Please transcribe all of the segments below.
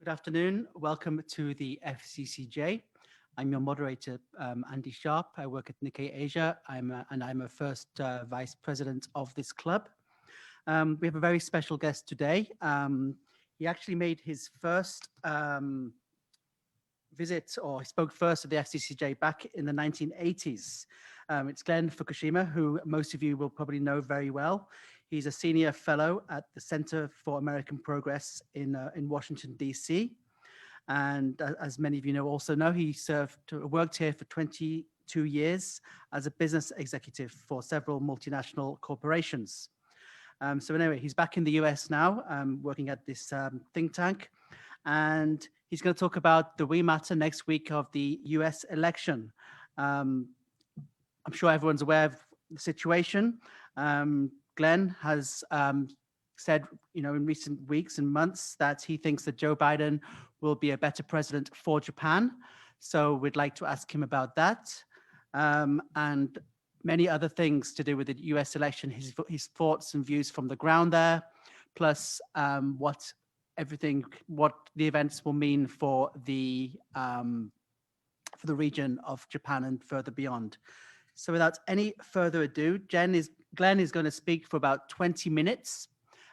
Good afternoon. Welcome to the FCCJ. I'm your moderator, Andy Sharp. I work at Nikkei Asia. I'm a first vice president of this club. We have a very special guest today. He actually made his first visit, or he spoke first at the FCCJ back in the 1980s. It's Glen Fukushima, who most of you will probably know very well. He's a senior fellow at the Center for American Progress in Washington, D.C. And as many of you also know, he worked here for 22 years as a business executive for several multinational corporations. So anyway, he's back in the US now, working at this think tank. And he's going to talk about the wee matter next week of the US election. I'm sure everyone's aware of the situation. Glenn has said, in recent weeks and months that he thinks that Joe Biden will be a better president for Japan. So we'd like to ask him about that and many other things to do with the US election, his thoughts and views from the ground there, plus what the events will mean for the region of Japan and further beyond. So without any further ado, Glen is going to speak for about 20 minutes,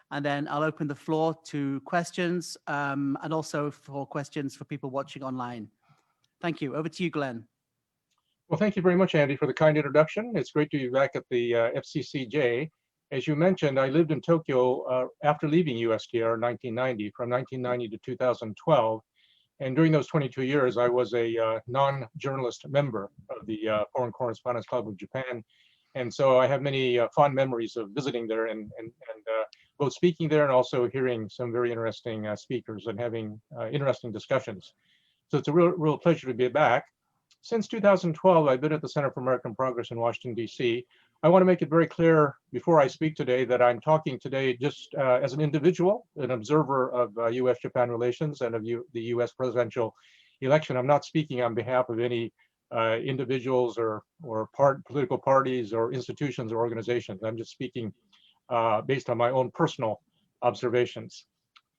and then I'll open the floor to questions and also for questions for people watching online. Thank you. Over to you, Glen. Well, thank you very much, Andy, for the kind introduction. It's great to be back at the FCCJ. As you mentioned, I lived in Tokyo after leaving USTR in 1990, from 1990 to 2012. And during those 22 years, I was a non-journalist member of the Foreign Correspondents Club of Japan. And so I have many fond memories of visiting there and both speaking there and also hearing some very interesting speakers and having interesting discussions. So it's a real pleasure to be back. Since 2012, I've been at the Center for American Progress in Washington, D.C. I want to make it very clear before I speak today that I'm talking today just as an individual, an observer of U.S.-Japan relations and of the U.S. presidential election. I'm not speaking on behalf of any individuals or political parties or institutions or organizations. I'm just speaking based on my own personal observations.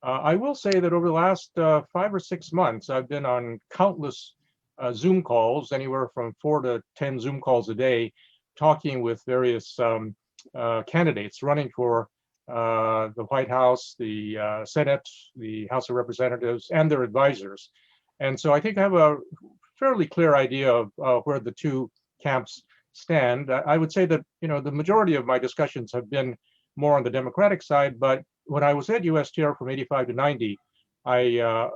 I will say that over the last 5 or 6 months, I've been on countless Zoom calls, anywhere from 4 to 10 Zoom calls a day, talking with various candidates running for the White House, the Senate, the House of Representatives, and their advisors. And so I think I have a fairly clear idea of where the two camps stand. I would say that the majority of my discussions have been more on the Democratic side, but when I was at USTR from 85 to 90,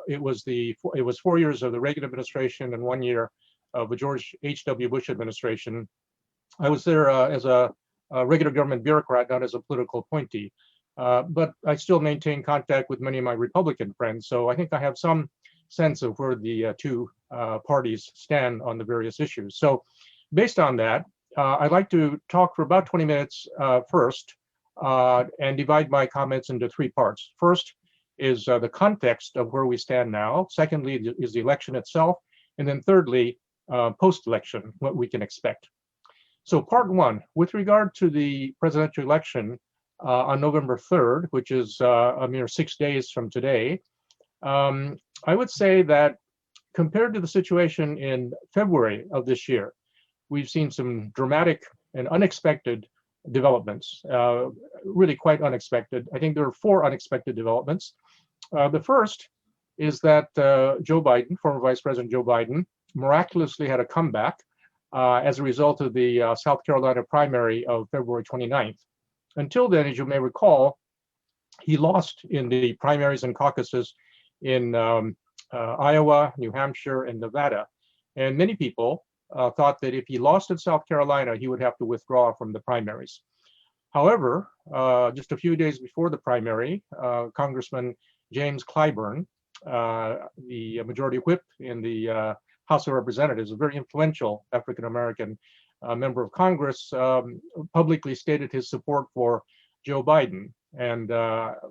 it was 4 years of the Reagan administration and 1 year of the George H.W. Bush administration. I was there as a regular government bureaucrat, not as a political appointee, but I still maintain contact with many of my Republican friends. So I think I have some sense of where the two parties stand on the various issues. So based on that, I'd like to talk for about 20 minutes first and divide my comments into 3 parts. First is the context of where we stand now. Secondly is the election itself. And then thirdly, post-election, what we can expect. So part 1, with regard to the presidential election on November 3rd, which is a mere 6 days from today, I would say that compared to the situation in February of this year, we've seen some dramatic and unexpected developments, really quite unexpected. I think there are 4 unexpected developments. The first is that Joe Biden, former Vice President Joe Biden, miraculously had a comeback as a result of the South Carolina primary of February 29th. Until then, as you may recall, he lost in the primaries and caucuses in Iowa, New Hampshire, and Nevada. And many people thought that if he lost in South Carolina, he would have to withdraw from the primaries. However, just a few days before the primary, Congressman James Clyburn, the majority whip in the House of Representatives, a very influential African-American member of Congress, publicly stated his support for Joe Biden. And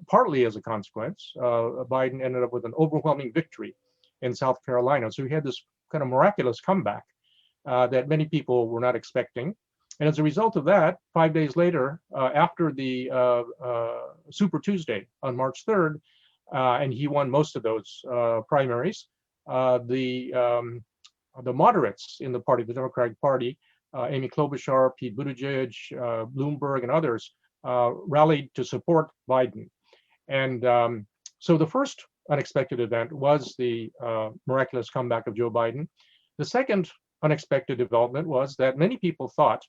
partly as a consequence, Biden ended up with an overwhelming victory in South Carolina. So he had this kind of miraculous comeback that many people were not expecting. And as a result of that, 5 days later, after the Super Tuesday on March 3rd, and he won most of those primaries. The moderates in the party, the Democratic Party, Amy Klobuchar, Pete Buttigieg, Bloomberg, and others rallied to support Biden. And so the first unexpected event was the miraculous comeback of Joe Biden. The second unexpected development was that many people thought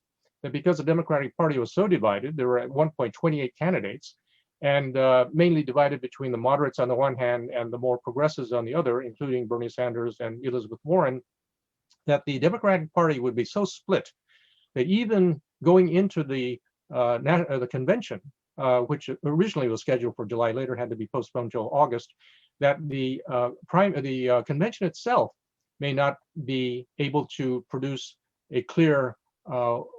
that because the Democratic Party was so divided, there were at one point 28 candidates, and mainly divided between the moderates on the one hand and the more progressives on the other, including Bernie Sanders and Elizabeth Warren, that the Democratic Party would be so split that even going into the convention, which originally was scheduled for July, later had to be postponed till August, that the convention itself may not be able to produce a clear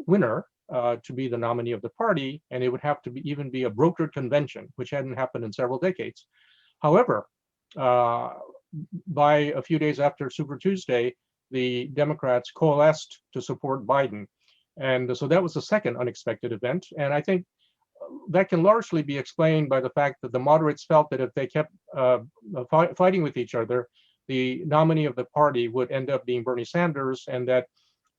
winner to be the nominee of the party, and it would have to even be a brokered convention, which hadn't happened in several decades. However, by a few days after Super Tuesday, the Democrats coalesced to support Biden. And so that was the second unexpected event. And I think that can largely be explained by the fact that the moderates felt that if they kept fighting with each other, the nominee of the party would end up being Bernie Sanders, and that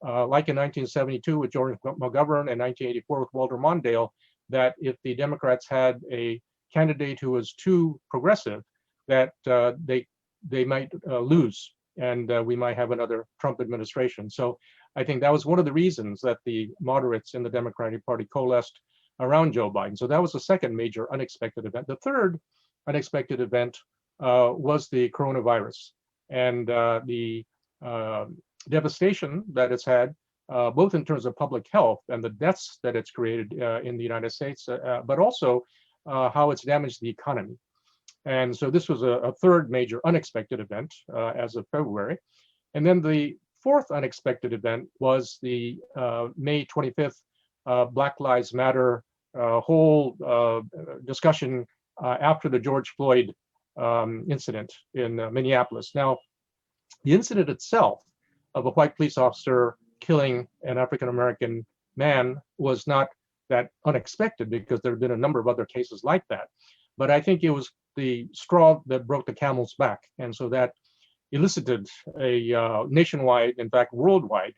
like in 1972 with George McGovern and 1984 with Walter Mondale, that if the Democrats had a candidate who was too progressive, that they might lose, and we might have another Trump administration. So I think that was one of the reasons that the moderates in the Democratic Party coalesced around Joe Biden. So that was the second major unexpected event. The third unexpected event was the coronavirus, and the devastation that it's had, both in terms of public health and the deaths that it's created in the United States, but also how it's damaged the economy. And so this was a third major unexpected event as of February. And then the fourth unexpected event was the May 25th Black Lives Matter whole discussion after the George Floyd incident in Minneapolis. Now, the incident itself of a white police officer killing an African-American man was not that unexpected, because there have been a number of other cases like that. But I think it was the straw that broke the camel's back. And so that elicited a nationwide, in fact, worldwide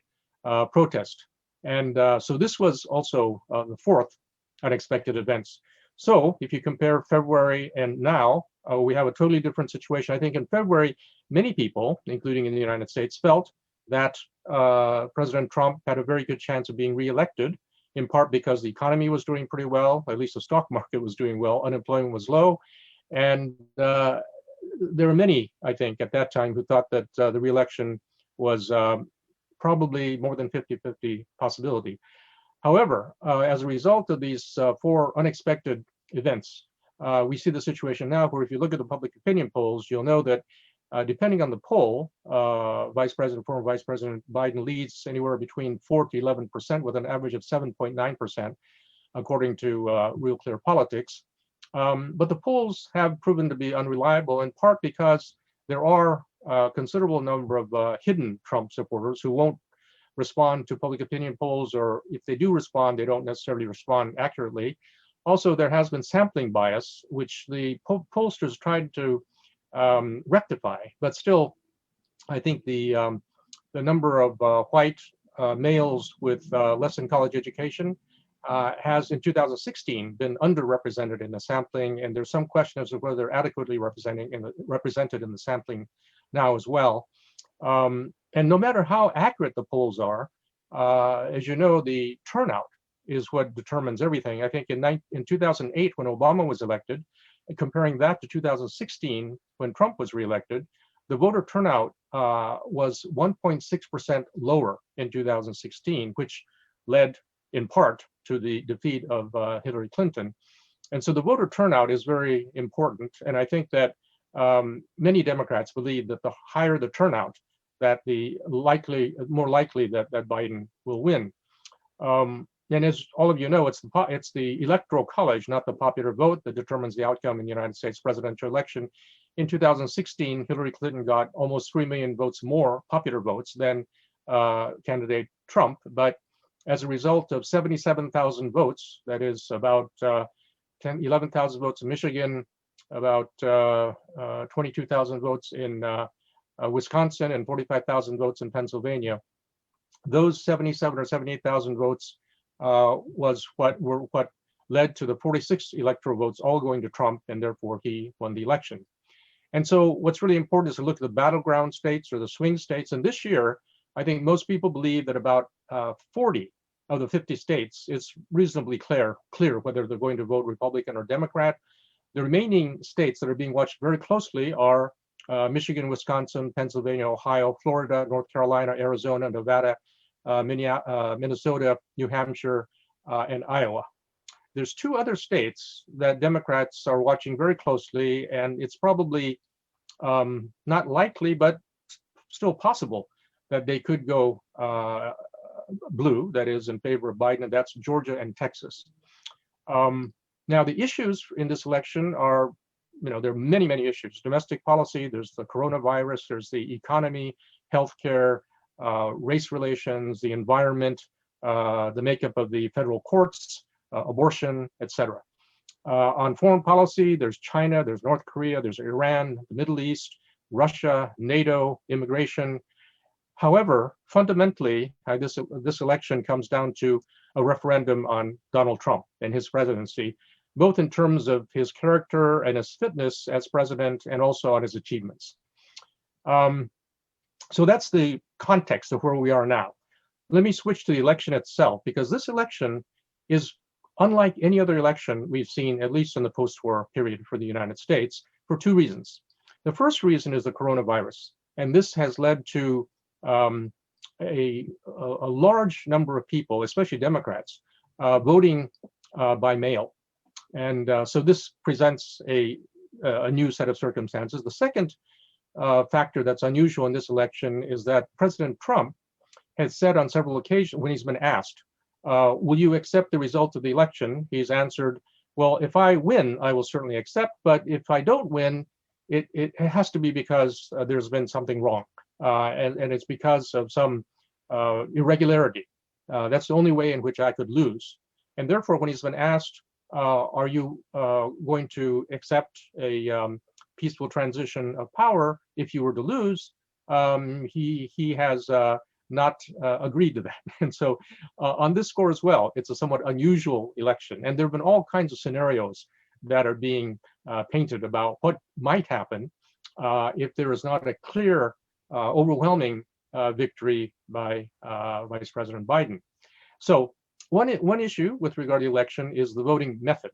protest. And so this was also the fourth unexpected events. So if you compare February and now, we have a totally different situation. I think in February, many people, including in the United States, felt that President Trump had a very good chance of being reelected, in part because the economy was doing pretty well, at least the stock market was doing well, unemployment was low. And there were many, I think, at that time who thought that the reelection was probably more than 50-50 possibility. However, as a result of these four unexpected events, we see the situation now where if you look at the public opinion polls, you'll know that depending on the poll, former Vice President Biden leads anywhere between 4 to 11%, with an average of 7.9%, according to Real Clear Politics. But the polls have proven to be unreliable, in part because there are a considerable number of hidden Trump supporters who won't respond to public opinion polls, or if they do respond, they don't necessarily respond accurately. Also, there has been sampling bias, which the pollsters tried to rectify, but still, I think the number of white males with less than college education has in 2016 been underrepresented in the sampling, and there's some question as to whether they're adequately represented in the sampling now as well. And no matter how accurate the polls are, as you know, the turnout is what determines everything. I think in 2008, when Obama was elected, and comparing that to 2016, when Trump was reelected, the voter turnout was 1.6% lower in 2016, which led in part to the defeat of Hillary Clinton. And so the voter turnout is very important. And I think that many Democrats believe that the higher the turnout, that the more likely that Biden will win. And as all of you know, it's the Electoral College, not the popular vote, that determines the outcome in the United States presidential election. In 2016, Hillary Clinton got almost 3 million votes more popular votes than candidate Trump. But as a result of 77,000 votes, that is about 11,000 votes in Michigan, about 22,000 votes in Wisconsin, and 45,000 votes in Pennsylvania. Those 77 or 78,000 votes was what led to the 46 electoral votes all going to Trump, and therefore he won the election. And so what's really important is to look at the battleground states or the swing states. And this year, I think most people believe that about 40 of the 50 states, it's reasonably clear whether they're going to vote Republican or Democrat. The remaining states that are being watched very closely are Michigan, Wisconsin, Pennsylvania, Ohio, Florida, North Carolina, Arizona, Nevada, Minnesota, New Hampshire, and Iowa. There's two other states that Democrats are watching very closely, and it's probably not likely, but still possible that they could go blue, that is in favor of Biden, and that's Georgia and Texas. Now, the issues in this election are, there are many, many issues. Domestic policy, there's the coronavirus, there's the economy, healthcare, race relations, the environment, the makeup of the federal courts, abortion, etc. On foreign policy, there's China, there's North Korea, there's Iran, the Middle East, Russia, NATO, immigration. However, fundamentally, this election comes down to a referendum on Donald Trump and his presidency, both in terms of his character and his fitness as president, and also on his achievements. So that's the context of where we are now. Let me switch to the election itself, because this election is unlike any other election we've seen, at least in the post-war period for the United States, for two reasons. The first reason is the coronavirus, and this has led to a large number of people, especially Democrats, voting by mail. And so this presents a new set of circumstances. The second factor that's unusual in this election is that President Trump has said on several occasions when he's been asked, will you accept the result of the election? He's answered, well, if I win, I will certainly accept, but if I don't win, it has to be because there's been something wrong. And it's because of some irregularity. That's the only way in which I could lose. And therefore, when he's been asked, are you going to accept a peaceful transition of power if you were to lose, he has not agreed to that. And so on this score as well, it's a somewhat unusual election. And there have been all kinds of scenarios that are being painted about what might happen if there is not a clear, overwhelming victory by Vice President Biden. So one issue with regard to the election is the voting method.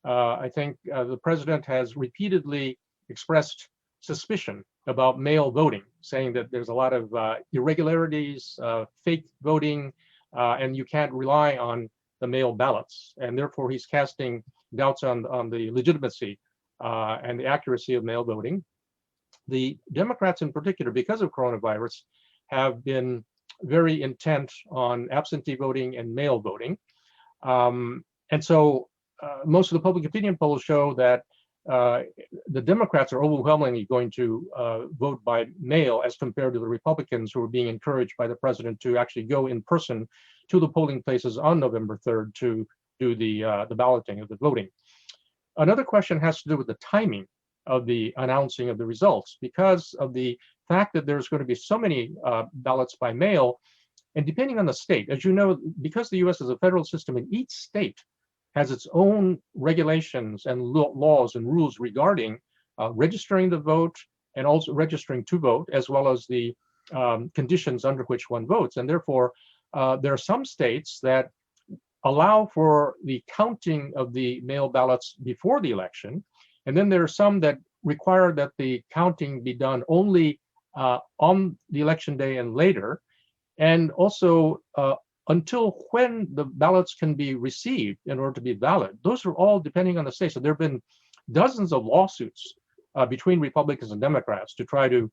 I think the president has repeatedly expressed suspicion about mail voting, saying that there's a lot of irregularities, fake voting, and you can't rely on the mail ballots. And therefore, he's casting doubts on the legitimacy and the accuracy of mail voting. The Democrats in particular, because of coronavirus, have been very intent on absentee voting and mail voting. And so most of the public opinion polls show that the Democrats are overwhelmingly going to vote by mail as compared to the Republicans, who are being encouraged by the president to actually go in person to the polling places on November 3rd to do the balloting of the voting. Another question has to do with the timing of the announcing of the results, because of the fact that there's going to be so many ballots by mail, and depending on the state, as you know, because the US is a federal system, and each state has its own regulations and laws and rules regarding registering the vote and also registering to vote, as well as the conditions under which one votes. And therefore, there are some states that allow for the counting of the mail ballots before the election. And then there are some that require that the counting be done only on the election day and later. And also until when the ballots can be received in order to be valid. Those are all depending on the state. So there have been dozens of lawsuits between Republicans and Democrats to try to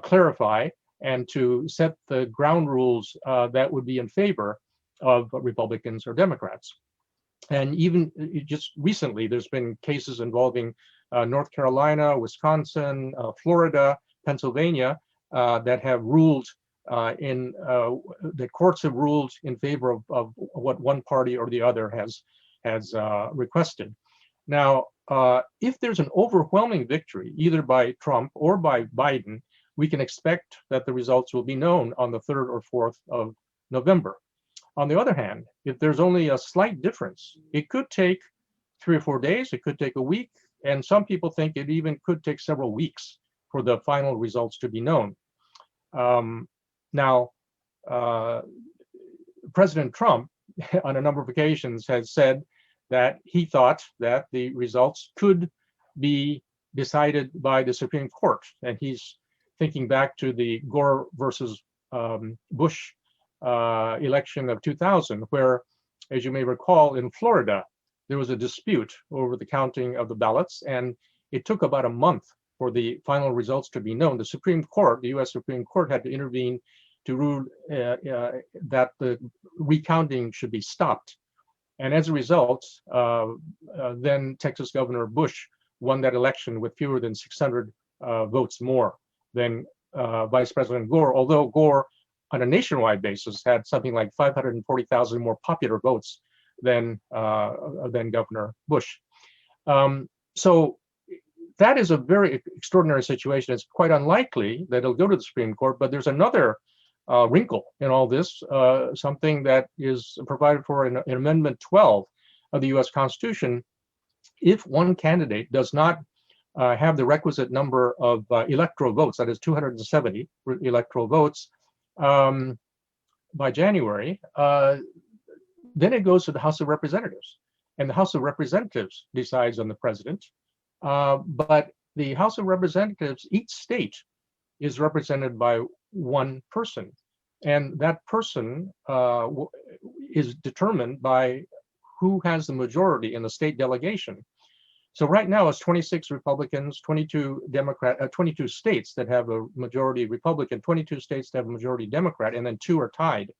clarify and to set the ground rules that would be in favor of Republicans or Democrats. And even just recently, there's been cases involving North Carolina, Wisconsin, Florida, Pennsylvania that have ruled the courts have ruled in favor of what one party or the other has requested. Now, if there's an overwhelming victory, either by Trump or by Biden, we can expect that the results will be known on the 3rd or 4th of November. On the other hand, if there's only a slight difference, it could take 3 or 4 days, it could take a week, and some people think it even could take several weeks for the final results to be known. Now, President Trump, on a number of occasions, has said that he thought that the results could be decided by the Supreme Court. And he's thinking back to the Gore versus Bush election of 2000, where, as you may recall, in Florida, there was a dispute over the counting of the ballots, and it took about a month for the final results to be known. The Supreme Court, the US Supreme Court, had to intervene to rule that the recounting should be stopped. And as a result, then Texas Governor Bush won that election with fewer than 600 votes more than Vice President Gore, although Gore, on a nationwide basis, had something like 540,000 more popular votes than Governor Bush. So that is a very extraordinary situation. It's quite unlikely that it'll go to the Supreme Court, but there's another wrinkle in all this, something that is provided for in Amendment 12 of the US Constitution. If one candidate does not have the requisite number of electoral votes, that is 270 electoral votes, by January, then it goes to the House of Representatives. And the House of Representatives decides on the president. But the House of Representatives, each state is represented by one person. And that person is determined by who has the majority in the state delegation. So right now it's 26 Republicans, 22 states that have a majority Republican, 22 states that have a majority Democrat, and then 2 are tied.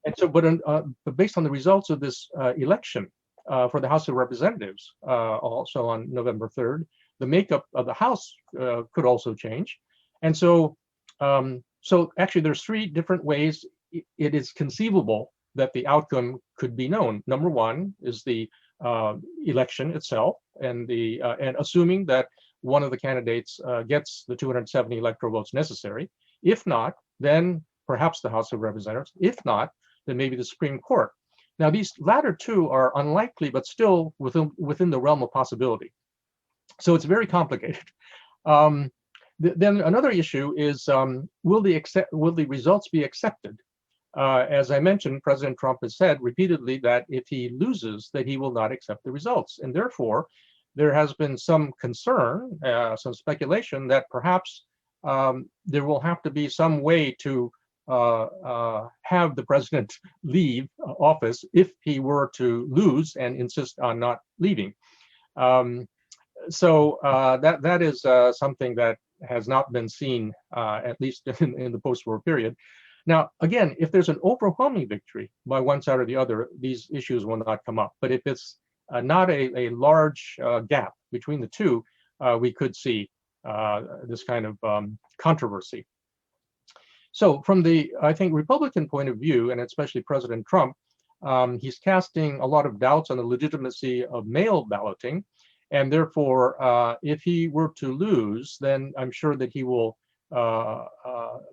And so, but based on the results of this election for the House of Representatives, also on November 3rd, the makeup of the House could also change. And so, so actually there's 3 different ways it is conceivable that the outcome could be known. Number one is the election itself, and assuming that one of the candidates gets the 270 electoral votes necessary. If not, then perhaps the House of Representatives. If not, then maybe the Supreme Court. Now, these latter 2 are unlikely, but still within the realm of possibility. So it's very complicated. Then another issue is, will the results be accepted? As I mentioned, President Trump has said repeatedly that if he loses, that he will not accept the results. And therefore, there has been some concern, some speculation that perhaps there will have to be some way to have the president leave office if he were to lose and insist on not leaving. So that is something that has not been seen, at least in the post-war period. Now, again, if there's an overwhelming victory by one side or the other, these issues will not come up. But if it's not a large gap between the 2, we could see this kind of controversy. So from the, I think, Republican point of view, and especially President Trump, he's casting a lot of doubts on the legitimacy of mail balloting. And therefore, if he were to lose, then I'm sure that he will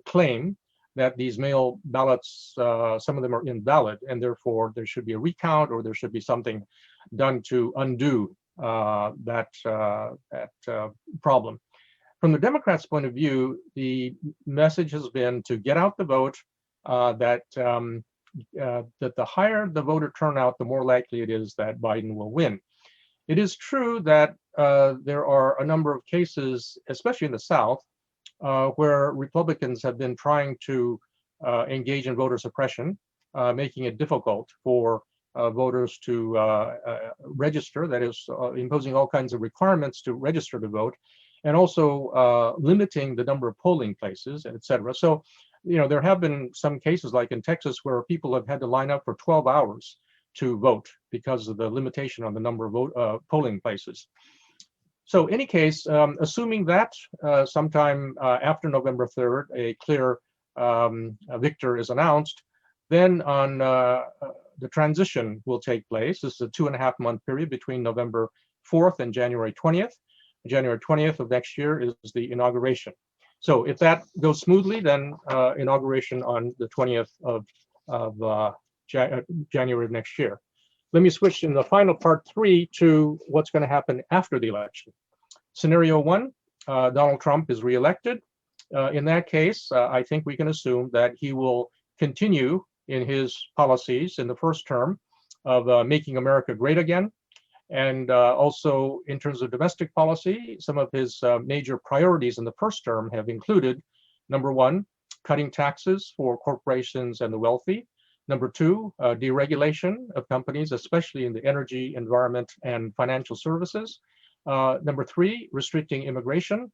claim that these mail ballots, some of them are invalid, and therefore there should be a recount, or there should be something done to undo that problem. From the Democrats' point of view, the message has been to get out the vote, that the higher the voter turnout, the more likely it is that Biden will win. It is true that there are a number of cases, especially in the South, where Republicans have been trying to engage in voter suppression, making it difficult for voters to register, that is, imposing all kinds of requirements to register to vote, and also limiting the number of polling places, et cetera. So, there have been some cases, like in Texas, where people have had to line up for 12 hours to vote because of the limitation on the number of polling places. So in any case, assuming that sometime after November 3rd, a clear victor is announced, then on the transition will take place. This is a 2.5-month period between November 4th and January 20th. January 20th of next year is the inauguration. So if that goes smoothly, then inauguration on the 20th of January of next year. Let me switch in the final part 3 to what's going to happen after the election. Scenario 1, Donald Trump is reelected. In that case, I think we can assume that he will continue in his policies in the first term of making America great again. And also in terms of domestic policy, some of his major priorities in the first term have included, number 1, cutting taxes for corporations and the wealthy. Number 2, deregulation of companies, especially in the energy, environment, and financial services. Number 3, restricting immigration.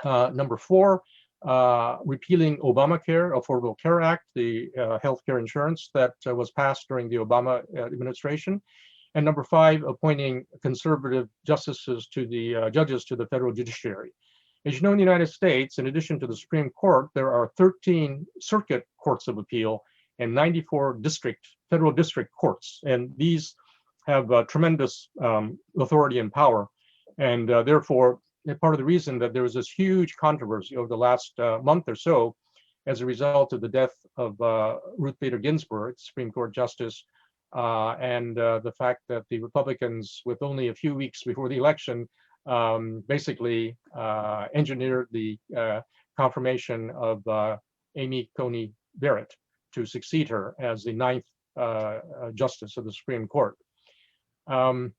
Number 4, repealing Obamacare, Affordable Care Act, the healthcare insurance that was passed during the Obama administration. And number 5, appointing conservative justices to the judges to the federal judiciary. As you know, in the United States, in addition to the Supreme Court, there are 13 circuit courts of appeal and 94 federal district courts. And these have tremendous authority and power. And therefore, part of the reason that there was this huge controversy over the last month or so as a result of the death of Ruth Bader Ginsburg, Supreme Court Justice, and the fact that the Republicans, with only a few weeks before the election, basically engineered the confirmation of Amy Coney Barrett to succeed her as the 9th Justice of the Supreme Court. On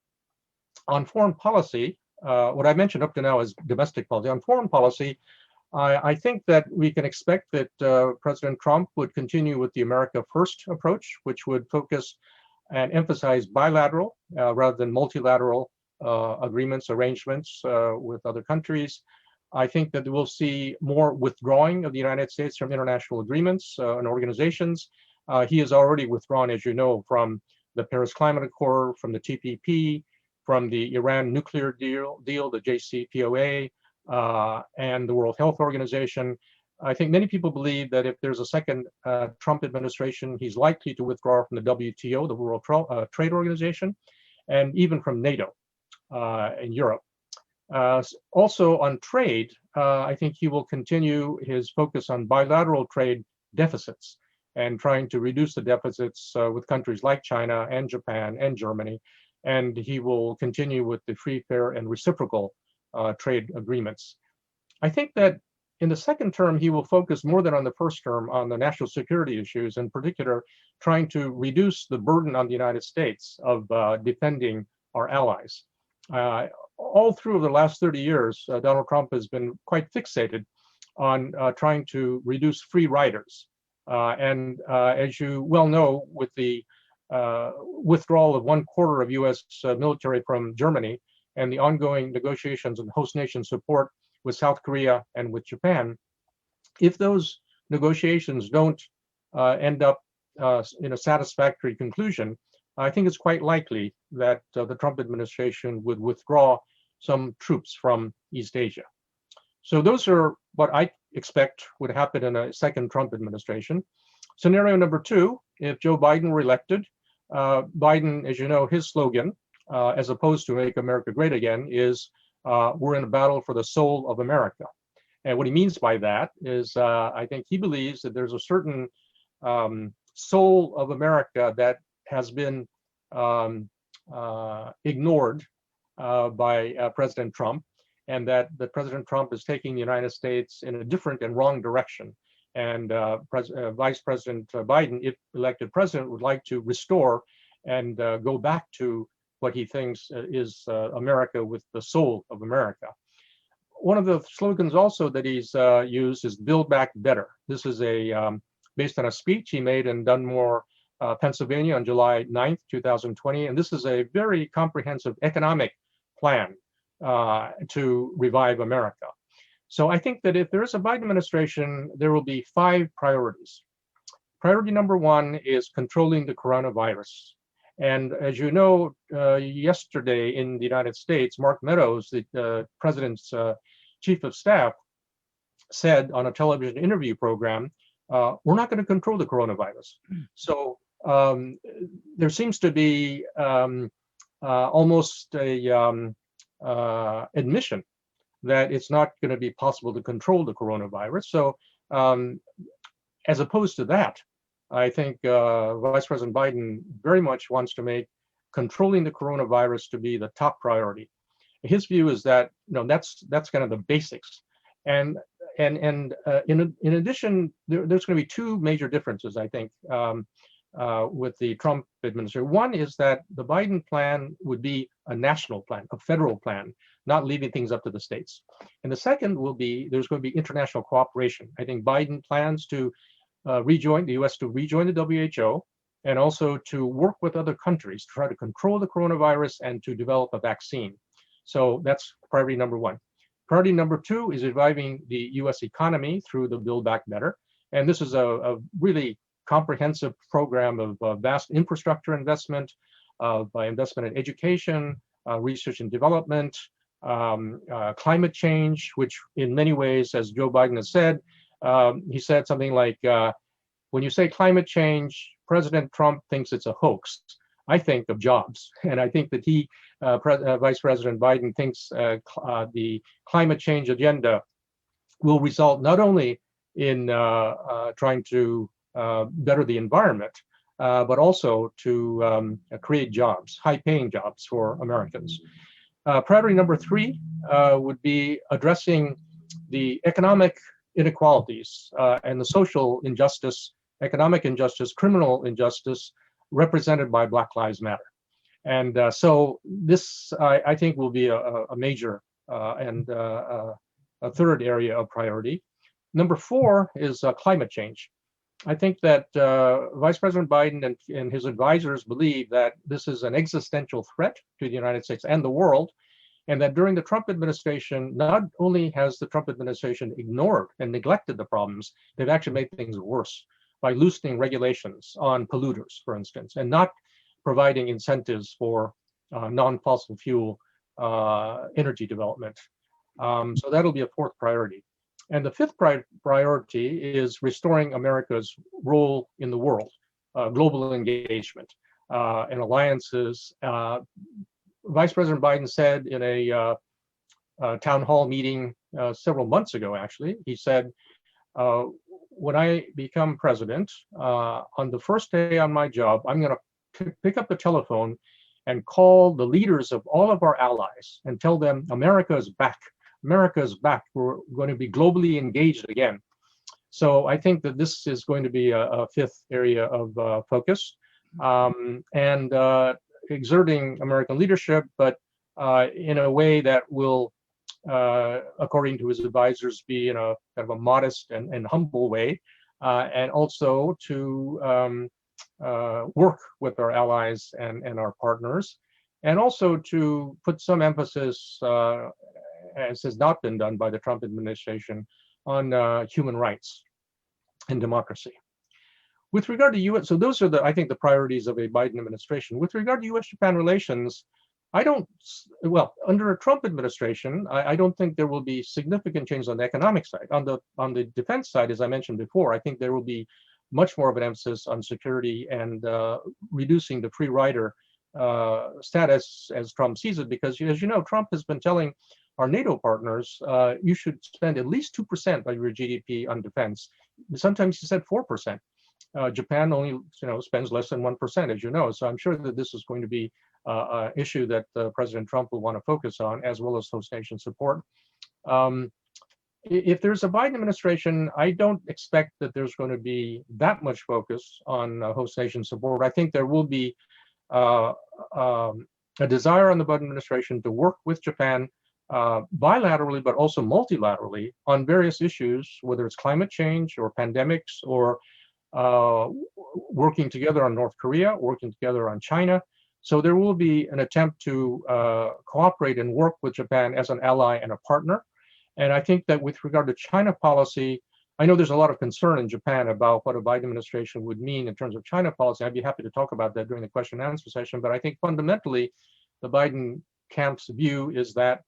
foreign policy, what I mentioned up to now is domestic policy. On foreign policy, I think that we can expect that President Trump would continue with the America First approach, which would focus and emphasize bilateral rather than multilateral agreements, arrangements with other countries. I think that we'll see more withdrawing of the United States from international agreements and organizations. He has already withdrawn, as you know, from the Paris Climate Accord, from the TPP, from the Iran nuclear deal, the JCPOA, and the World Health Organization. I think many people believe that if there's a second Trump administration, he's likely to withdraw from the WTO, the World Trade Organization, and even from NATO in Europe. Also on trade, I think he will continue his focus on bilateral trade deficits and trying to reduce the deficits with countries like China and Japan and Germany. And he will continue with the free, fair, and reciprocal trade agreements. I think that in the second term, he will focus more than on the first term on the national security issues, in particular, trying to reduce the burden on the United States of defending our allies. All through the last 30 years, Donald Trump has been quite fixated on trying to reduce free riders. And as you well know, with the withdrawal of 1/4 of US military from Germany and the ongoing negotiations and host nation support with South Korea and with Japan, if those negotiations don't end up in a satisfactory conclusion, I think it's quite likely that the Trump administration would withdraw some troops from East Asia. So those are what I expect would happen in a second Trump administration. Scenario number 2, if Joe Biden were elected, Biden, as you know, his slogan, as opposed to Make America Great Again, is we're in a battle for the soul of America. And what he means by that is I think he believes that there's a certain soul of America that has been ignored by President Trump, and that President Trump is taking the United States in a different and wrong direction. And Vice President Biden, if elected president, would like to restore and go back to what he thinks is America with the soul of America. One of the slogans also that he's used is Build Back Better. This is based on a speech he made in Dunmore, Pennsylvania on July 9th, 2020. And this is a very comprehensive economic plan to revive America. So I think that if there is a Biden administration, there will be 5 priorities. Priority number 1 is controlling the coronavirus. And as you know, yesterday in the United States, Mark Meadows, the president's chief of staff, said on a television interview program, we're not going to control the coronavirus. So there seems to be almost a admission that it's not going to be possible to control the coronavirus. So as opposed to that, I think Vice President Biden very much wants to make controlling the coronavirus to be the top priority. His view is that that's kind of the basics, and in addition, there's going to be two major differences, I think, with the Trump administration. One is that the Biden plan would be a national plan, a federal plan, not leaving things up to the states. And the second will be there's going to be international cooperation. I think Biden plans to rejoin the U.S. to rejoin the WHO, and also to work with other countries to try to control the coronavirus and to develop a vaccine. So that's priority number one. Priority number two is reviving the U.S. economy through the Build Back Better. And this is a really comprehensive program of vast infrastructure investment, by investment in education, research and development, climate change, which in many ways, as Joe Biden has said, he said something like, when you say climate change, President Trump thinks it's a hoax. I think of jobs. And I think that Vice President Biden thinks the climate change agenda will result not only in trying to better the environment, but also to create jobs, high-paying jobs for Americans. Priority number three would be addressing the economic inequalities and the social injustice, economic injustice, criminal injustice represented by Black Lives Matter. And so this, I think, will be a major and a third area of priority. Number four is climate change. I think that Vice President Biden and his advisors believe that this is an existential threat to the United States and the world, and that during the Trump administration, not only has the Trump administration ignored and neglected the problems, they've actually made things worse by loosening regulations on polluters, for instance, and not providing incentives for non-fossil fuel energy development. So that'll be a fourth priority. And the fifth priority is restoring America's role in the world, global engagement and alliances. Vice President Biden said in a town hall meeting several months ago, actually, he said, when I become president, on the first day on my job, I'm going to pick up the telephone and call the leaders of all of our allies and tell them America is back. America is back. We're going to be globally engaged again. So I think that this is going to be a fifth area of focus, and exerting American leadership, but in a way that will, according to his advisors, be in a kind of a modest and humble way, and also to work with our allies and our partners, and also to put some emphasis, as has not been done by the Trump administration, on human rights and democracy. With regard to U.S., so those are I think the priorities of a Biden administration. With regard to U.S.-Japan relations, under a Trump administration, I don't think there will be significant change on the economic side. On the defense side, as I mentioned before, I think there will be much more of an emphasis on security and reducing the free rider status as Trump sees it, because as you know, Trump has been telling our NATO partners, you should spend at least 2% of your GDP on defense. Sometimes he said 4%. Japan only spends less than 1%, as you know. So I'm sure that this is going to be an issue that President Trump will want to focus on, as well as host nation support. If there's a Biden administration, I don't expect that there's going to be that much focus on host nation support. I think there will be a desire on the Biden administration to work with Japan bilaterally, but also multilaterally on various issues, whether it's climate change or pandemics or working together on North Korea, working together on China. So there will be an attempt to cooperate and work with Japan as an ally and a partner. And I think that with regard to China policy, I know there's a lot of concern in Japan about what a Biden administration would mean in terms of China policy. I'd be happy to talk about that during the question and answer session. But I think fundamentally, the Biden camp's view is that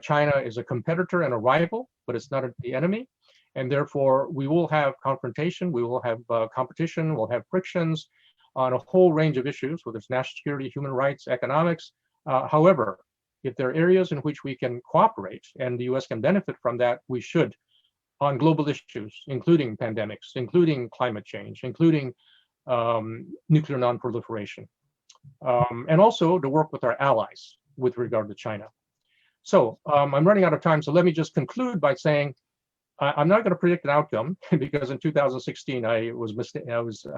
China is a competitor and a rival, but it's not the enemy. And therefore, we will have confrontation, we will have competition, we'll have frictions on a whole range of issues, whether it's national security, human rights, economics. However, if there are areas in which we can cooperate and the US can benefit from that, we should, on global issues, including pandemics, including climate change, including nuclear non-proliferation, and also to work with our allies with regard to China. So I'm running out of time, so let me just conclude by saying I'm not going to predict an outcome because in 2016 I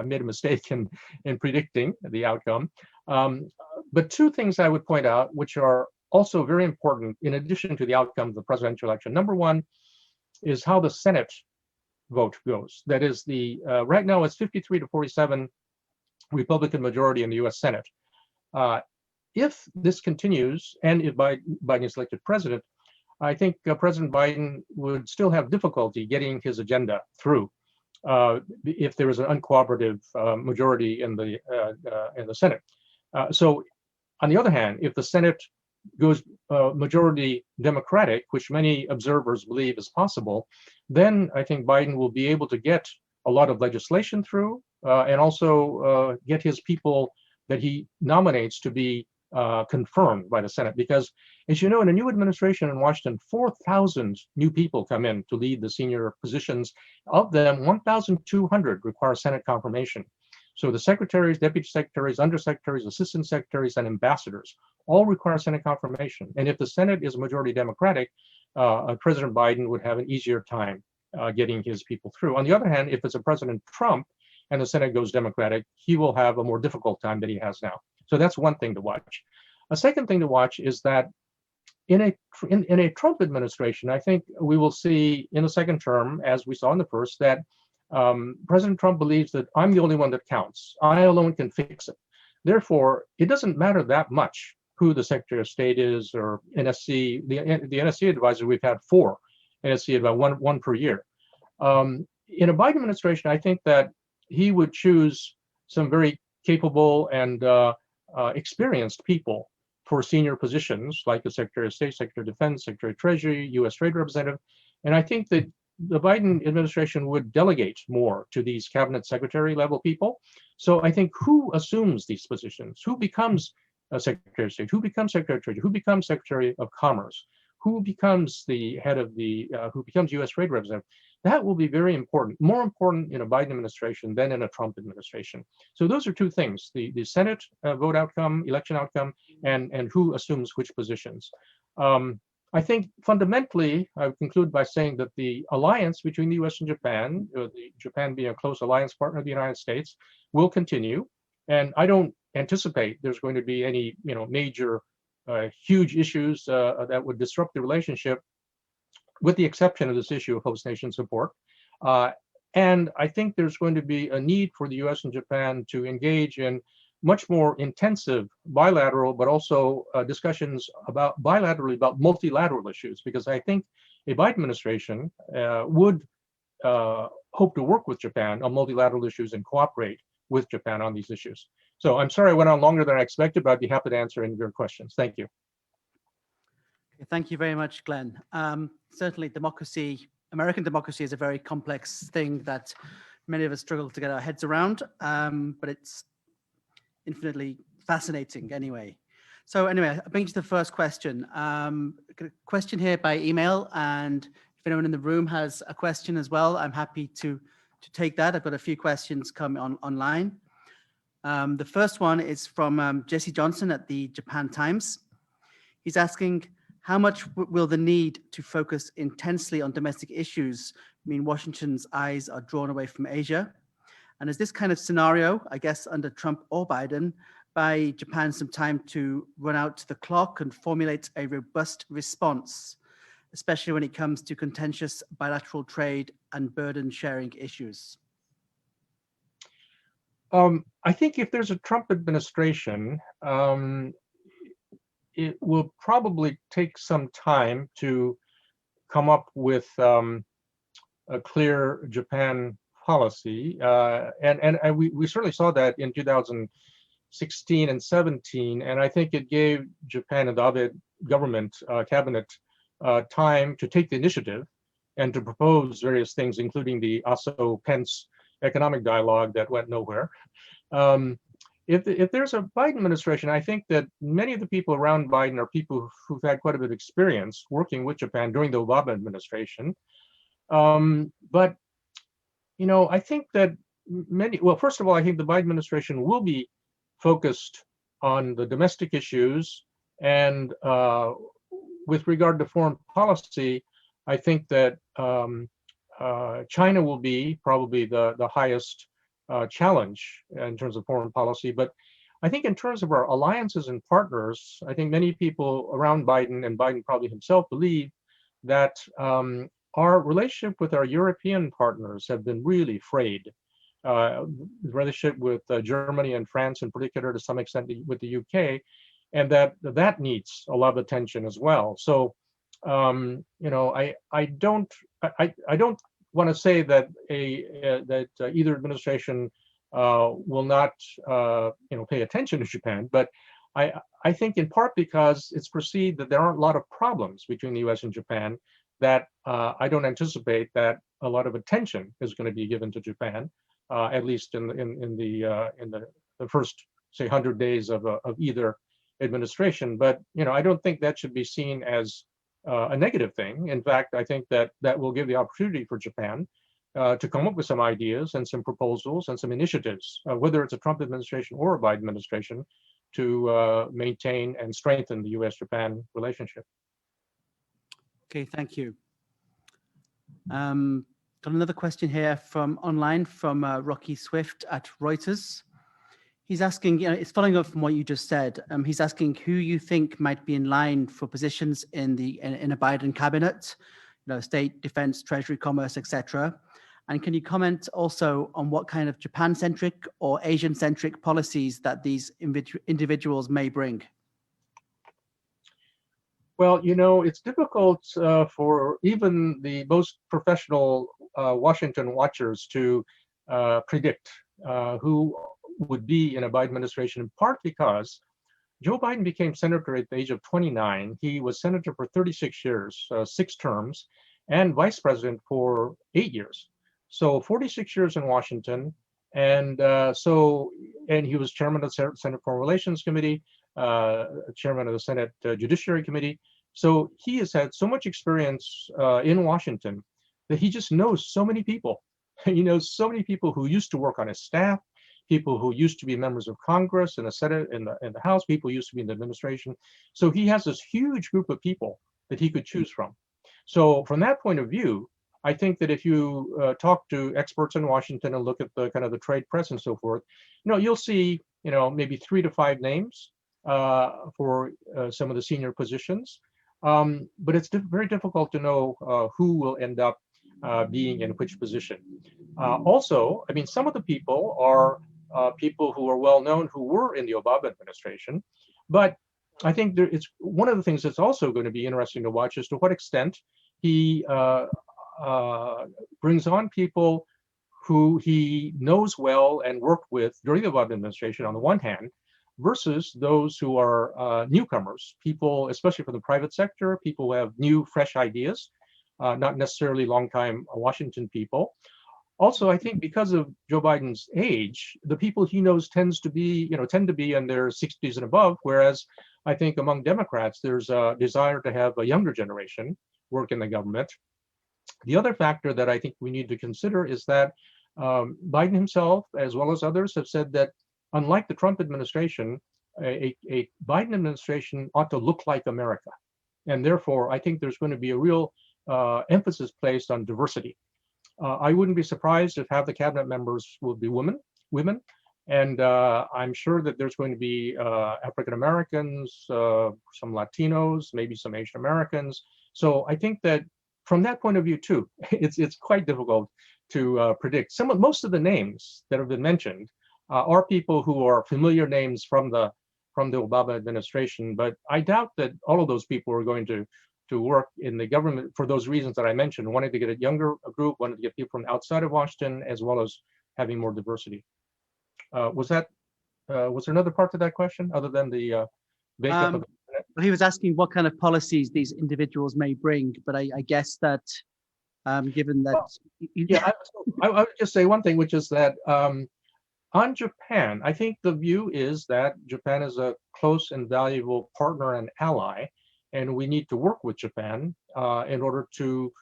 made a mistake in predicting the outcome. But two things I would point out, which are also very important in addition to the outcome of the presidential election. Number one is how the Senate vote goes. That is, right now it's 53 to 47 Republican majority in the U.S. Senate. If this continues, and if Biden is elected president, I think President Biden would still have difficulty getting his agenda through if there is an uncooperative majority in the Senate. So, on the other hand, if the Senate goes majority Democratic, which many observers believe is possible, then I think Biden will be able to get a lot of legislation through and also get his people that he nominates to be confirmed by the Senate. Because, as you know, in a new administration in Washington, 4,000 new people come in to lead the senior positions. Of them, 1,200 require Senate confirmation. So the secretaries, deputy secretaries, undersecretaries, assistant secretaries, and ambassadors all require Senate confirmation. And if the Senate is majority Democratic, President Biden would have an easier time getting his people through. On the other hand, if it's a President Trump and the Senate goes Democratic, he will have a more difficult time than he has now. So that's one thing to watch. A second thing to watch is that in a Trump administration, I think we will see in the second term, as we saw in the first, that President Trump believes that I'm the only one that counts. I alone can fix it. Therefore, it doesn't matter that much who the Secretary of State is or NSC. The NSC advisor, we've had 4 NSC, about one per year. In a Biden administration, I think that he would choose some very capable and experienced people for senior positions like the Secretary of State, Secretary of Defense, Secretary of Treasury, U.S. Trade Representative. And I think that the Biden administration would delegate more to these cabinet secretary level people. So I think who assumes these positions, who becomes a Secretary of State, who becomes Secretary of Treasury, who becomes Secretary of Commerce, who becomes the head of who becomes U.S. Trade Representative, that will be very important, more important in a Biden administration than in a Trump administration. So those are two things, the Senate vote outcome, election outcome, and who assumes which positions. I think fundamentally, I would conclude by saying that the alliance between the U.S. and Japan, Japan being a close alliance partner of the United States, will continue. And I don't anticipate there's going to be any major huge issues that would disrupt the relationship, with the exception of this issue of host nation support. And I think there's going to be a need for the US and Japan to engage in much more intensive bilateral, but also discussions bilaterally about multilateral issues, because I think a Biden administration would hope to work with Japan on multilateral issues and cooperate with Japan on these issues. So I'm sorry I went on longer than I expected, but I'd be happy to answer any of your questions. Thank you. Thank you very much, Glenn. Certainly American democracy is a very complex thing that many of us struggle to get our heads around, but it's infinitely fascinating anyway. So anyway, I bring you to the first question. A question here by email, and if anyone in the room has a question as well, I'm happy to take that. I've got a few questions coming online. The first one is from Jesse Johnson at the Japan Times. He's asking, how much will the need to focus intensely on domestic issues mean Washington's eyes are drawn away from Asia? And is this kind of scenario, I guess under Trump or Biden, buy Japan some time to run out the clock and formulate a robust response, especially when it comes to contentious bilateral trade and burden sharing issues? I think if there's a Trump administration, it will probably take some time to come up with a clear Japan policy. And we certainly saw that in 2016 and 17. And I think it gave Japan and the Abe government, cabinet, time to take the initiative and to propose various things, including the Aso-Pence economic dialogue that went nowhere. if there's a Biden administration, I think that many of the people around Biden are people who've had quite a bit of experience working with Japan during the Obama administration. But I think that well, first of all, I think the Biden administration will be focused on the domestic issues, and with regard to foreign policy, I think that China will be probably the highest challenge in terms of foreign policy. But I think in terms of our alliances and partners, I think many people around Biden, and Biden probably himself, believe that our relationship with our European partners have been really frayed. The relationship with Germany and France in particular, to some extent with the UK, and that needs a lot of attention as well. So, I don't want to say that either administration will not pay attention to Japan, but I think in part because it's perceived that there aren't a lot of problems between the U.S. and Japan, that I don't anticipate that a lot of attention is going to be given to Japan, at least in the first, say, 100 days of either administration. But I don't think that should be seen as a negative thing. In fact, I think that will give the opportunity for Japan to come up with some ideas and some proposals and some initiatives, whether it's a Trump administration or a Biden administration, to maintain and strengthen the U.S.-Japan relationship. Okay, thank you. Got another question here from online from Rocky Swift at Reuters. He's asking, it's following up from what you just said. He's asking who you think might be in line for positions in a Biden cabinet, state, defense, treasury, commerce, etc. And can you comment also on what kind of Japan-centric or Asian-centric policies that these individuals may bring? Well, it's difficult for even the most professional Washington watchers to predict who would be in a Biden administration, in part because Joe Biden became senator at the age of 29. He was senator for 36 years, 6 terms, and vice president for 8 years. So 46 years in Washington. And he was chairman of the Senate Foreign Relations Committee, chairman of the Senate Judiciary Committee. So he has had so much experience in Washington that he just knows so many people. He knows so many people who used to work on his staff, people who used to be members of Congress, in the Senate, in the House, people who used to be in the administration. So he has this huge group of people that he could choose from. So from that point of view, I think that if you talk to experts in Washington and look at the kind of the trade press and so forth, you'll see, maybe 3 to 5 names for some of the senior positions. But it's very difficult to know who will end up being in which position. Also, I mean, some of the people are people who are well known who were in the Obama administration, but I think it's one of the things that's also going to be interesting to watch is to what extent he brings on people who he knows well and worked with during the Obama administration on the one hand, versus those who are newcomers, people, especially from the private sector, people who have new, fresh ideas, not necessarily longtime Washington people. Also, I think because of Joe Biden's age, the people he knows tend to be in their 60s and above, whereas I think among Democrats, there's a desire to have a younger generation work in the government. The other factor that I think we need to consider is that Biden himself, as well as others, have said that unlike the Trump administration, a Biden administration ought to look like America. And therefore, I think there's going to be a real emphasis placed on diversity. I wouldn't be surprised if half the cabinet members will be women, and I'm sure that there's going to be African Americans, some Latinos, maybe some Asian Americans. So I think that from that point of view too, it's quite difficult to predict. Most of the names that have been mentioned are people who are familiar names from the Obama administration, but I doubt that all of those people are going to work in the government for those reasons that I mentioned, wanting to get a younger group, wanting to get people from outside of Washington, as well as having more diversity. Was there another part to that question other than the makeup of the He was asking what kind of policies these individuals may bring, but I guess that given that... I would just say one thing, which is that On Japan, I think the view is that Japan is a close and valuable partner and ally, and we need to work with Japan in order to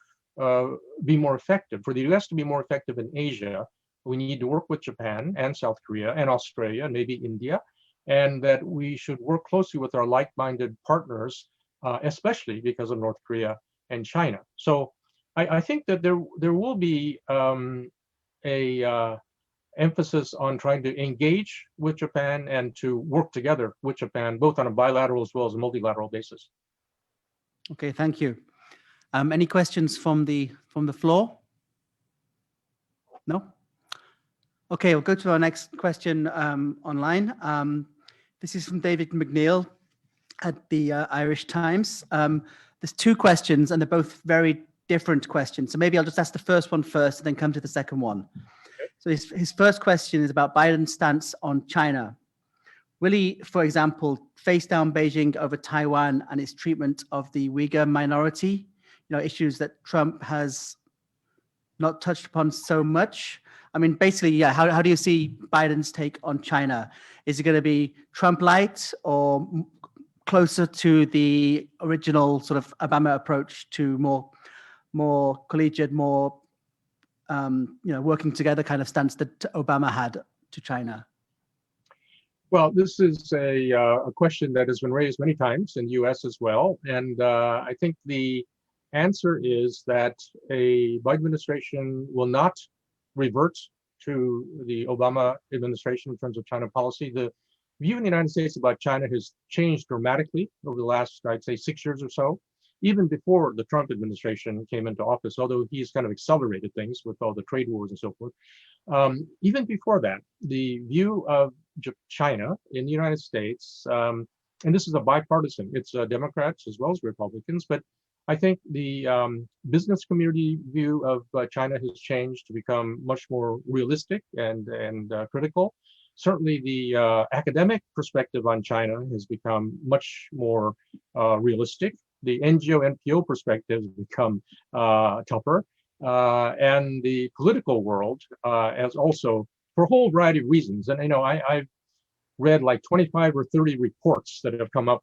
be more effective. For the US to be more effective in Asia, we need to work with Japan and South Korea and Australia and maybe India, and that we should work closely with our like-minded partners, especially because of North Korea and China. So I think that there will be a emphasis on trying to engage with Japan and to work together with Japan, both on a bilateral as well as a multilateral basis. Okay, thank you. Any questions from the floor? No? Okay, we'll go to our next question online. This is from David McNeil at the Irish Times. There's two questions, and they're both very different questions. So maybe I'll just ask the first one first and then come to the second one. So his first question is about Biden's stance on China. Will he, for example, face down Beijing over Taiwan and its treatment of the Uyghur minority? You know, issues that Trump has not touched upon so much. I mean, basically, yeah, how do you see Biden's take on China? Is it going to be Trump light or closer to the original sort of Obama approach to more collegiate, more working together kind of stance that Obama had to China? Well, this is a question that has been raised many times in the U.S. as well, and I think the answer is that a Biden administration will not revert to the Obama administration in terms of China policy. The view in the United States about China has changed dramatically over the last, I'd say, 6 years or so, even before the Trump administration came into office, although he's kind of accelerated things with all the trade wars and so forth. Even before that, the view of China in the United States, and this is a bipartisan, it's Democrats as well as Republicans, but I think the business community view of China has changed to become much more realistic and critical. Certainly the academic perspective on China has become much more realistic. The NGO, NPO perspective has become tougher. And the political world has also, for a whole variety of reasons. And I've read like 25 or 30 reports that have come out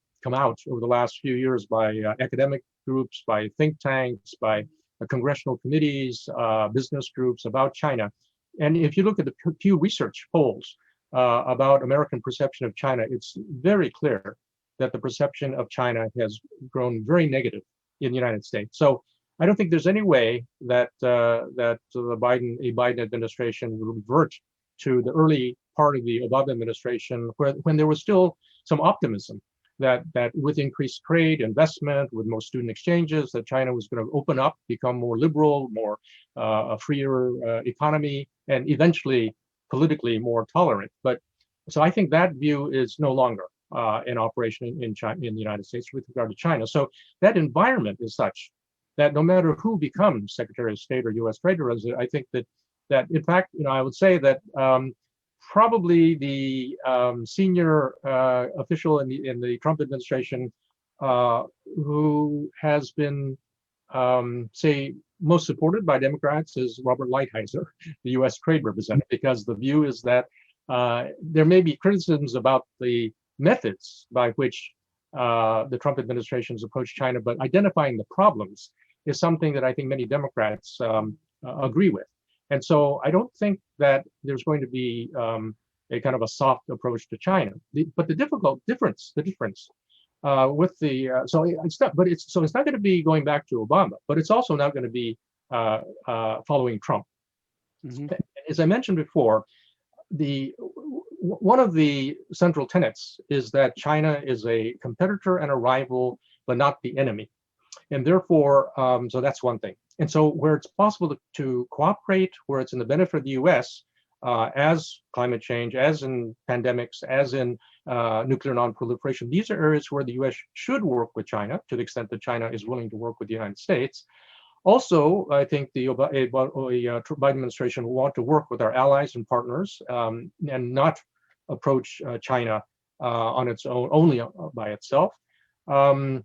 over the last few years by academic groups, by think tanks, by congressional committees, business groups about China. And if you look at the Pew Research polls about American perception of China, it's very clear that the perception of China has grown very negative in the United States. So I don't think there's any way that the Biden administration will revert to the early part of the Obama administration, when there was still some optimism that with increased trade, investment, with more student exchanges, that China was going to open up, become more liberal, more a freer economy, and eventually politically more tolerant. But so I think that view is no longer in operation in China, in the United States with regard to China. So that environment is such that no matter who becomes Secretary of State or U.S. Trade Representative, I think that in fact, I would say that probably the senior official in the Trump administration who has been, say, most supported by Democrats is Robert Lighthizer, the U.S. Trade Representative, because the view is that there may be criticisms about the methods by which the Trump administration has approached China, but identifying the problems is something that I think many Democrats agree with. And so I don't think that there's going to be a kind of a soft approach to China. But the difference with the so it's not going to be going back to Obama, but it's also not going to be following Trump. Mm-hmm. As I mentioned before, one of the central tenets is that China is a competitor and a rival, but not the enemy. And therefore, so that's one thing. And so where it's possible to cooperate, where it's in the benefit of the US, as climate change, as in pandemics, as in nuclear non-proliferation, these are areas where the US should work with China to the extent that China is willing to work with the United States. Also, I think the Biden administration will want to work with our allies and partners and not approach China on its own, only by itself. So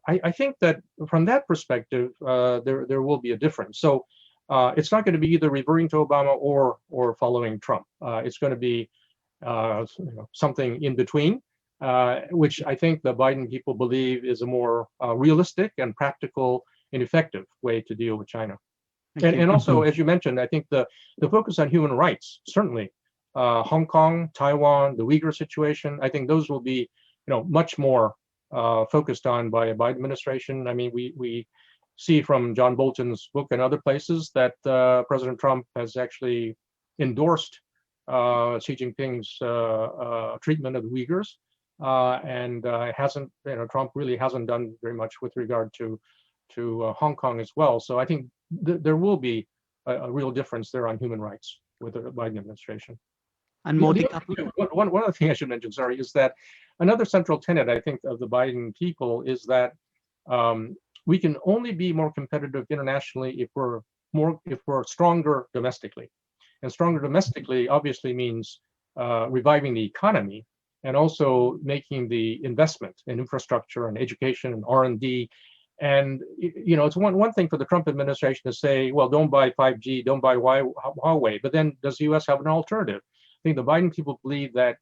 I think that from that perspective, there will be a difference. So it's not going to be either reverting to Obama or following Trump. It's going to be something in between, which I think the Biden people believe is a more realistic and practical and effective way to deal with China. And also, as you mentioned, I think the focus on human rights, certainly Hong Kong, Taiwan, the Uyghur situation, I think those will be much more focused on by a Biden administration. I mean, we see from John Bolton's book and other places that President Trump has actually endorsed Xi Jinping's treatment of the Uyghurs, and Trump really hasn't done very much with regard to Hong Kong as well. So I think there will be a real difference there on human rights with the Biden administration. And more one other thing I should mention, sorry, is that another central tenet, I think, of the Biden people is that we can only be more competitive internationally if we're stronger domestically. And stronger domestically obviously means reviving the economy and also making the investment in infrastructure and education and R&D. And it's one thing for the Trump administration to say, well, don't buy 5G, don't buy Huawei, but then does the US have an alternative? I think the Biden people believe that